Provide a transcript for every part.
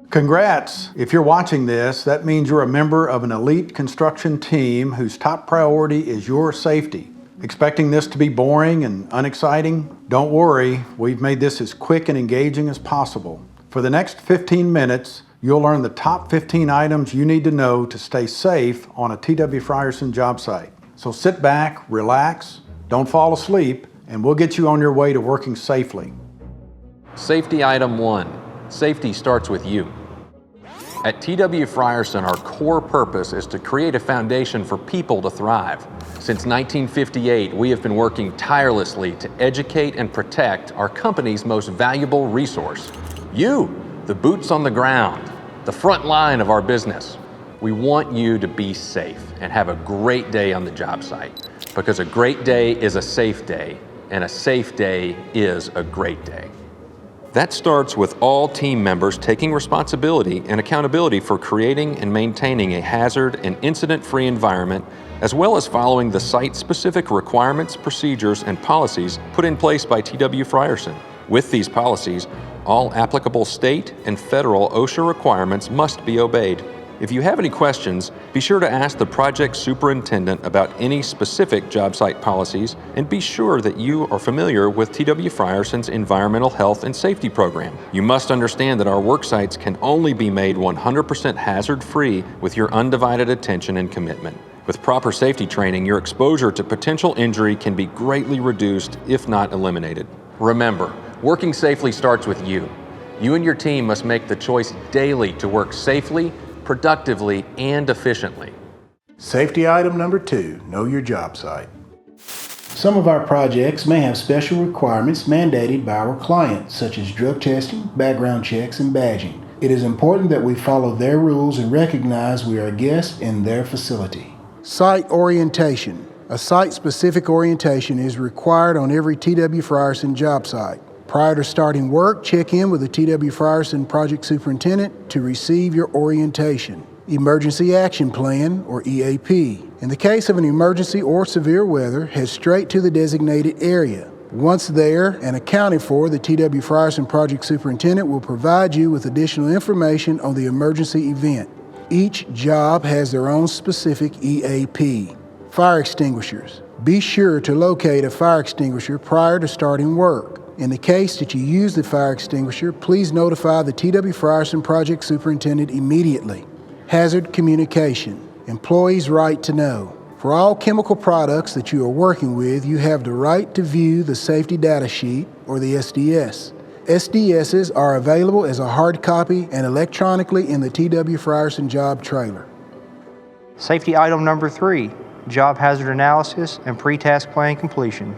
Congrats! If you're watching this, that means you're a member of an elite construction team whose top priority is your safety. Expecting this to be boring and unexciting? Don't worry, we've made this as quick and engaging as possible. For the next 15 minutes, you'll learn the top 15 items you need to know to stay safe on a T.W. Frierson job site. So sit back, relax, don't fall asleep, and we'll get you on your way to working safely. Safety item 1. Safety starts with you. At T.W. Frierson, our core purpose is to create a foundation for people to thrive. Since 1958, we have been working tirelessly to educate and protect our company's most valuable resource. You, the boots on the ground, the front line of our business. We want you to be safe and have a great day on the job site, because a great day is a safe day, and a safe day is a great day. That starts with all team members taking responsibility and accountability for creating and maintaining a hazard and incident-free environment, as well as following the site-specific requirements, procedures, and policies put in place by T.W. Frierson. With these policies, all applicable state and federal OSHA requirements must be obeyed. If you have any questions, be sure to ask the project superintendent about any specific job site policies, and be sure that you are familiar with T.W. Frierson's environmental health and safety program. You must understand that our work sites can only be made 100% hazard-free with your undivided attention and commitment. With proper safety training, your exposure to potential injury can be greatly reduced, if not eliminated. Remember, working safely starts with you. You and your team must make the choice daily to work safely, productively, and efficiently. Safety item number 2, know your job site. Some of our projects may have special requirements mandated by our clients, such as drug testing, background checks, and badging. It is important that we follow their rules and recognize we are guests in their facility. Site orientation. A site-specific orientation is required on every T.W. Frierson job site. Prior to starting work, check in with the T.W. Frierson project superintendent to receive your orientation. Emergency Action Plan, or EAP. In the case of an emergency or severe weather, head straight to the designated area. Once there and accounted for, the T.W. Frierson project superintendent will provide you with additional information on the emergency event. Each job has their own specific EAP. Fire extinguishers. Be sure to locate a fire extinguisher prior to starting work. In the case that you use the fire extinguisher, please notify the T.W. Frierson project superintendent immediately. Hazard communication. Employees' right to know. For all chemical products that you are working with, you have the right to view the safety data sheet, or the SDS. SDSs are available as a hard copy and electronically in the T.W. Frierson job trailer. Safety item number 3, job hazard analysis and pre-task plan completion.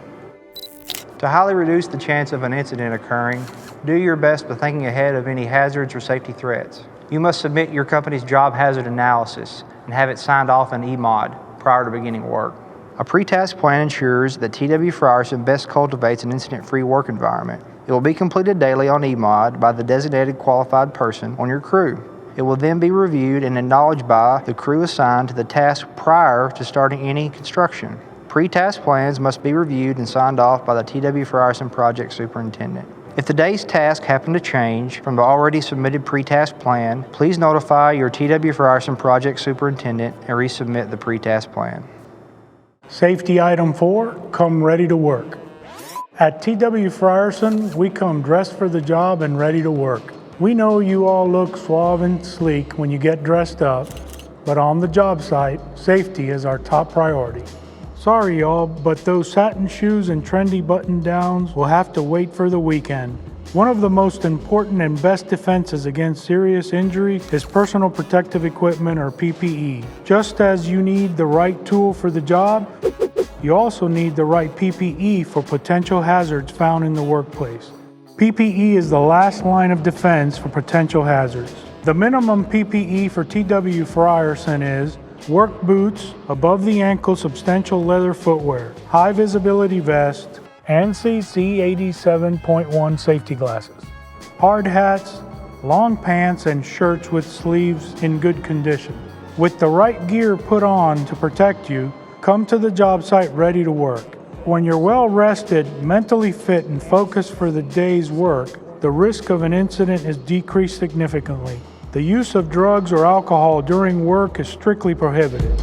To highly reduce the chance of an incident occurring, do your best by thinking ahead of any hazards or safety threats. You must submit your company's job hazard analysis and have it signed off in EMOD prior to beginning work. A pre-task plan ensures that T.W. Frierson best cultivates an incident-free work environment. It will be completed daily on EMOD by the designated qualified person on your crew. It will then be reviewed and acknowledged by the crew assigned to the task prior to starting any construction. Pre-task plans must be reviewed and signed off by the T.W. Frierson project superintendent. If the day's task happen to change from the already submitted pre-task plan, please notify your T.W. Frierson project superintendent and resubmit the pre-task plan. Safety item 4, come ready to work. At T.W. Frierson, we come dressed for the job and ready to work. We know you all look suave and sleek when you get dressed up, but on the job site, safety is our top priority. Sorry y'all, but those satin shoes and trendy button downs will have to wait for the weekend. One of the most important and best defenses against serious injury is personal protective equipment, or PPE. Just as you need the right tool for the job, you also need the right PPE for potential hazards found in the workplace. PPE is the last line of defense for potential hazards. The minimum PPE for T.W. Frierson is work boots, above the ankle substantial leather footwear, high visibility vest, ANSI C87.1 safety glasses, hard hats, long pants, and shirts with sleeves in good condition. With the right gear put on to protect you, come to the job site ready to work. When you're well rested, mentally fit, and focused for the day's work, the risk of an incident is decreased significantly. The use of drugs or alcohol during work is strictly prohibited.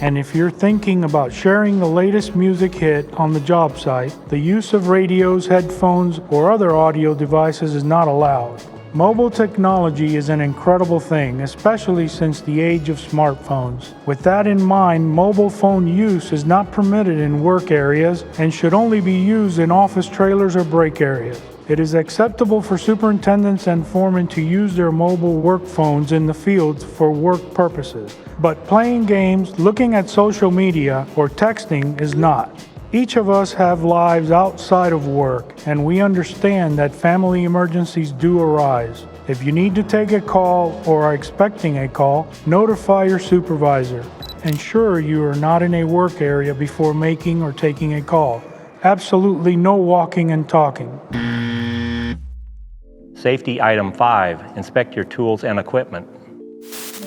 And if you're thinking about sharing the latest music hit on the job site, the use of radios, headphones, or other audio devices is not allowed. Mobile technology is an incredible thing, especially since the age of smartphones. With that in mind, mobile phone use is not permitted in work areas and should only be used in office trailers or break areas. It is acceptable for superintendents and foremen to use their mobile work phones in the fields for work purposes, but playing games, looking at social media, or texting is not. Each of us have lives outside of work, and we understand that family emergencies do arise. If you need to take a call or are expecting a call, notify your supervisor. Ensure you are not in a work area before making or taking a call. Absolutely no walking and talking. Safety item 5, inspect your tools and equipment.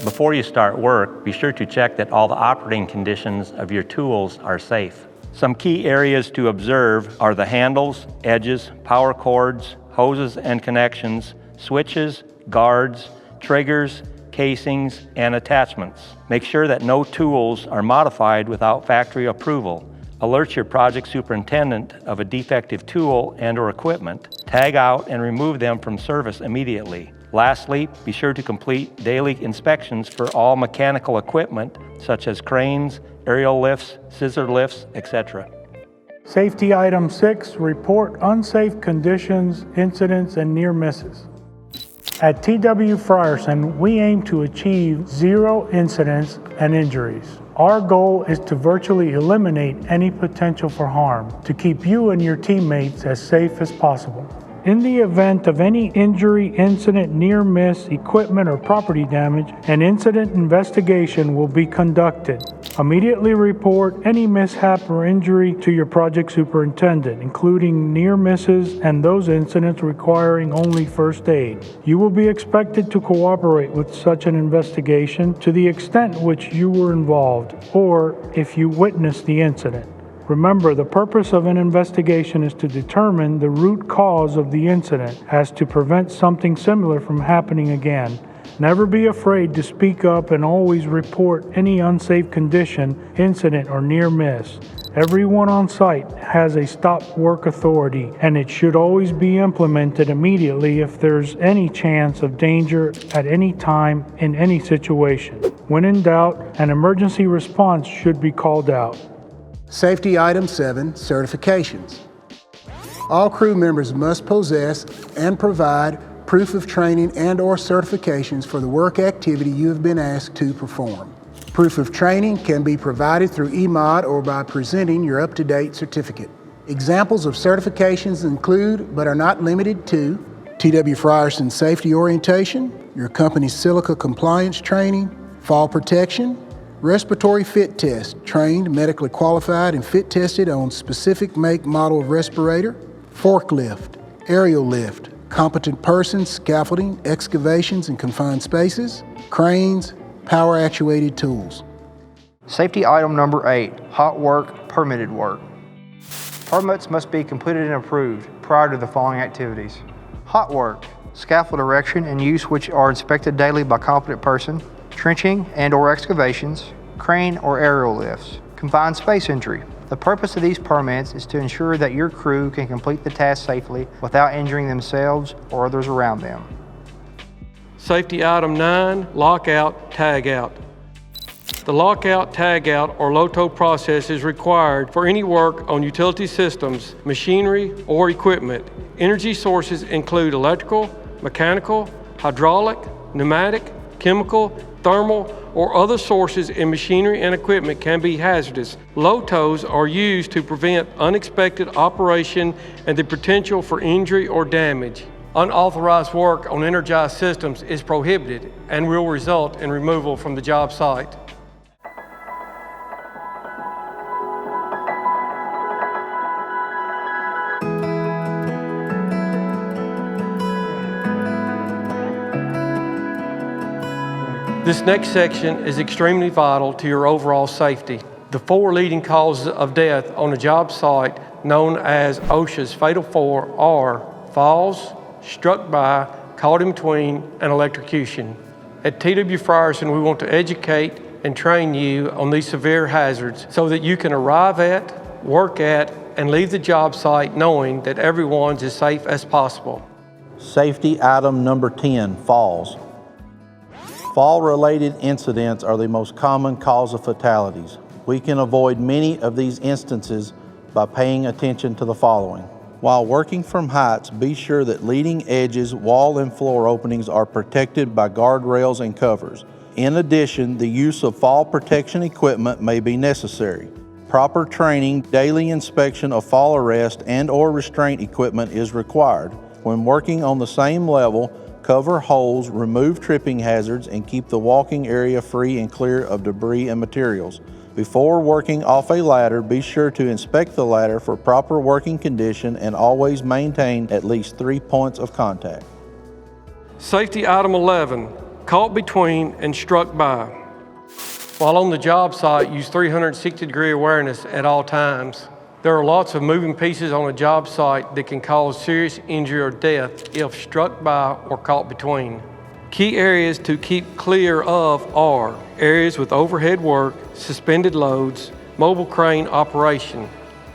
Before you start work, be sure to check that all the operating conditions of your tools are safe. Some key areas to observe are the handles, edges, power cords, hoses and connections, switches, guards, triggers, casings, and attachments. Make sure that no tools are modified without factory approval. Alert your project superintendent of a defective tool and/or equipment. Tag out and remove them from service immediately. Lastly, be sure to complete daily inspections for all mechanical equipment such as cranes, aerial lifts, scissor lifts, etc. Safety item 6, report unsafe conditions, incidents, and near misses. At TW Frierson, we aim to achieve 0 incidents and injuries. Our goal is to virtually eliminate any potential for harm, to keep you and your teammates as safe as possible. In the event of any injury, incident, near miss, equipment, or property damage, an incident investigation will be conducted. Immediately report any mishap or injury to your project superintendent, including near misses and those incidents requiring only first aid. You will be expected to cooperate with such an investigation to the extent which you were involved, or if you witnessed the incident. Remember, the purpose of an investigation is to determine the root cause of the incident as to prevent something similar from happening again. Never be afraid to speak up and always report any unsafe condition, incident, or near miss. Everyone on site has a stop work authority, and it should always be implemented immediately if there's any chance of danger at any time in any situation. When in doubt, an emergency response should be called out. Safety item 7, certifications. All crew members must possess and provide proof of training and/or certifications for the work activity you have been asked to perform. Proof of training can be provided through eMod or by presenting your up-to-date certificate. Examples of certifications include, but are not limited to, TW Frierson Safety Orientation, your company's silica compliance training, fall protection, respiratory fit test, trained, medically qualified, and fit tested on specific make, model of respirator, forklift, aerial lift, competent persons, scaffolding, excavations and confined spaces, cranes, power actuated tools. Safety item number 8, hot work, permitted work. Permits must be completed and approved prior to the following activities. Hot work, scaffold erection and use which are inspected daily by competent person, trenching and/or excavations, crane or aerial lifts, confined space entry. The purpose of these permits is to ensure that your crew can complete the task safely without injuring themselves or others around them. Safety item 9, lockout, tagout. The lockout, tagout, or LOTO process is required for any work on utility systems, machinery, or equipment. Energy sources include electrical, mechanical, hydraulic, pneumatic, chemical, thermal, or other sources in machinery and equipment can be hazardous. LOTOs are used to prevent unexpected operation and the potential for injury or damage. Unauthorized work on energized systems is prohibited and will result in removal from the job site. This next section is extremely vital to your overall safety. The 4 leading causes of death on a job site known as OSHA's Fatal 4 are falls, struck by, caught in between, and electrocution. At TW Frierson, we want to educate and train you on these severe hazards so that you can arrive at, work at, and leave the job site knowing that everyone's as safe as possible. Safety item number 10, falls. Fall-related incidents are the most common cause of fatalities. We can avoid many of these instances by paying attention to the following. While working from heights, be sure that leading edges, wall and floor openings are protected by guardrails and covers. In addition, the use of fall protection equipment may be necessary. Proper training, daily inspection of fall arrest and/or restraint equipment is required. When working on the same level, cover holes, remove tripping hazards, and keep the walking area free and clear of debris and materials. Before working off a ladder, be sure to inspect the ladder for proper working condition and always maintain at least 3 points of contact. Safety item 11, caught between and struck by. While on the job site, use 360-degree awareness at all times. There are lots of moving pieces on a job site that can cause serious injury or death if struck by or caught between. Key areas to keep clear of are areas with overhead work, suspended loads, mobile crane operation,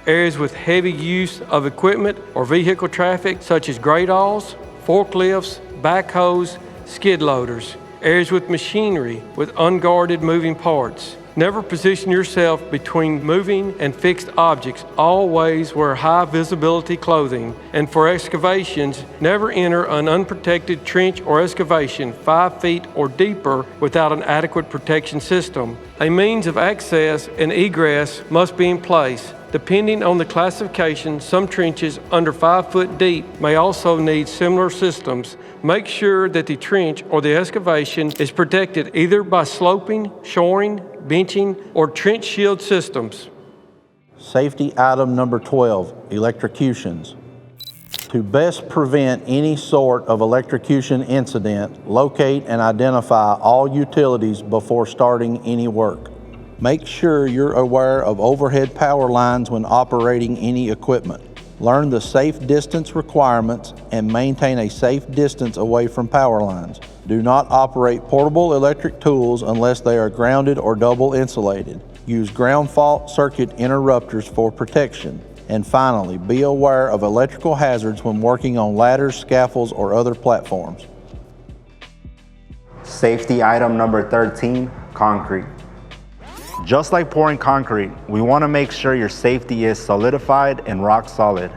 areas with heavy use of equipment or vehicle traffic such as gradals, forklifts, backhoes, skid loaders, areas with machinery with unguarded moving parts. Never position yourself between moving and fixed objects. Always wear high visibility clothing. And for excavations, never enter an unprotected trench or excavation 5 feet or deeper without an adequate protection system. A means of access and egress must be in place. Depending on the classification, some trenches under 5 foot deep may also need similar systems. Make sure that the trench or the excavation is protected either by sloping, shoring, benching, or trench shield systems. Safety item number 12, electrocutions. To best prevent any sort of electrocution incident, locate and identify all utilities before starting any work. Make sure you're aware of overhead power lines when operating any equipment. Learn the safe distance requirements and maintain a safe distance away from power lines. Do not operate portable electric tools unless they are grounded or double insulated. Use ground fault circuit interrupters for protection. And finally, be aware of electrical hazards when working on ladders, scaffolds, or other platforms. Safety item number 13, concrete. Just like pouring concrete, we want to make sure your safety is solidified and rock solid.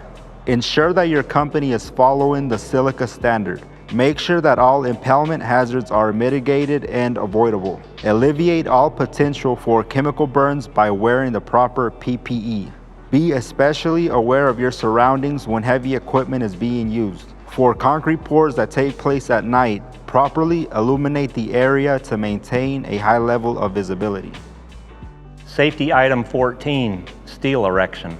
Ensure that your company is following the silica standard. Make sure that all impalement hazards are mitigated and avoidable. Alleviate all potential for chemical burns by wearing the proper PPE. Be especially aware of your surroundings when heavy equipment is being used. For concrete pours that take place at night, properly illuminate the area to maintain a high level of visibility. Safety item 14, steel erection.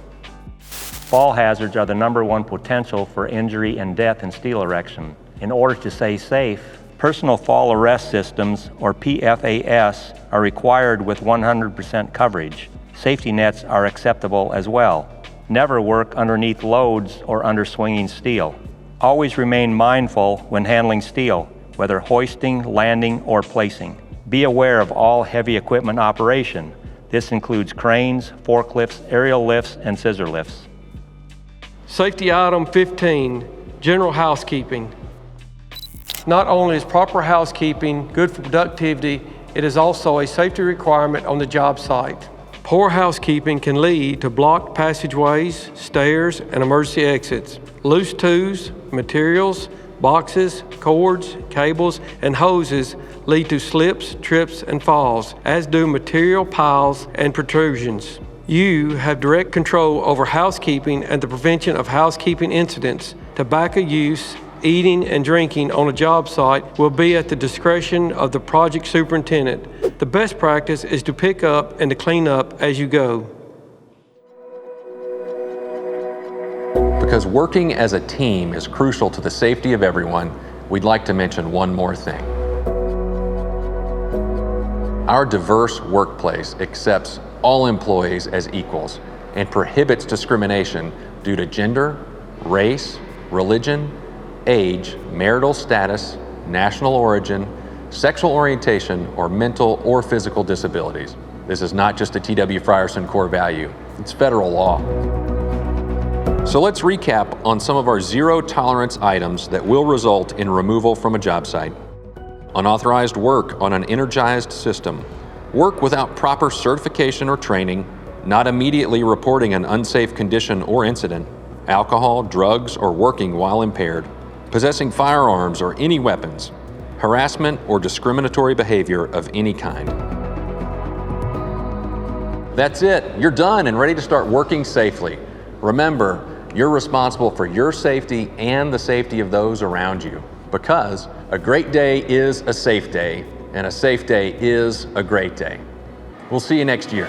Fall hazards are the #1 potential for injury and death in steel erection. In order to stay safe, personal fall arrest systems, or PFAS, are required with 100% coverage. Safety nets are acceptable as well. Never work underneath loads or under swinging steel. Always remain mindful when handling steel, whether hoisting, landing, or placing. Be aware of all heavy equipment operation. This includes cranes, forklifts, aerial lifts, and scissor lifts. Safety item 15, general housekeeping. Not only is proper housekeeping good for productivity, it is also a safety requirement on the job site. Poor housekeeping can lead to blocked passageways, stairs, and emergency exits. Loose tools, materials, boxes, cords, cables, and hoses lead to slips, trips, and falls, as do material piles and protrusions. You have direct control over housekeeping and the prevention of housekeeping incidents. Tobacco use, eating, and drinking on a job site will be at the discretion of the project superintendent. The best practice is to pick up and to clean up as you go. Because working as a team is crucial to the safety of everyone, we'd like to mention one more thing. Our diverse workplace accepts all employees as equals and prohibits discrimination due to gender, race, religion, age, marital status, national origin, sexual orientation, or mental or physical disabilities. This is not just a T.W. Frierson core value, it's federal law. So let's recap on some of our zero tolerance items that will result in removal from a job site. Unauthorized work on an energized system, work without proper certification or training, not immediately reporting an unsafe condition or incident, alcohol, drugs, or working while impaired, possessing firearms or any weapons, harassment or discriminatory behavior of any kind. That's it. You're done and ready to start working safely. Remember, you're responsible for your safety and the safety of those around you, because a great day is a safe day, and a safe day is a great day. We'll see you next year.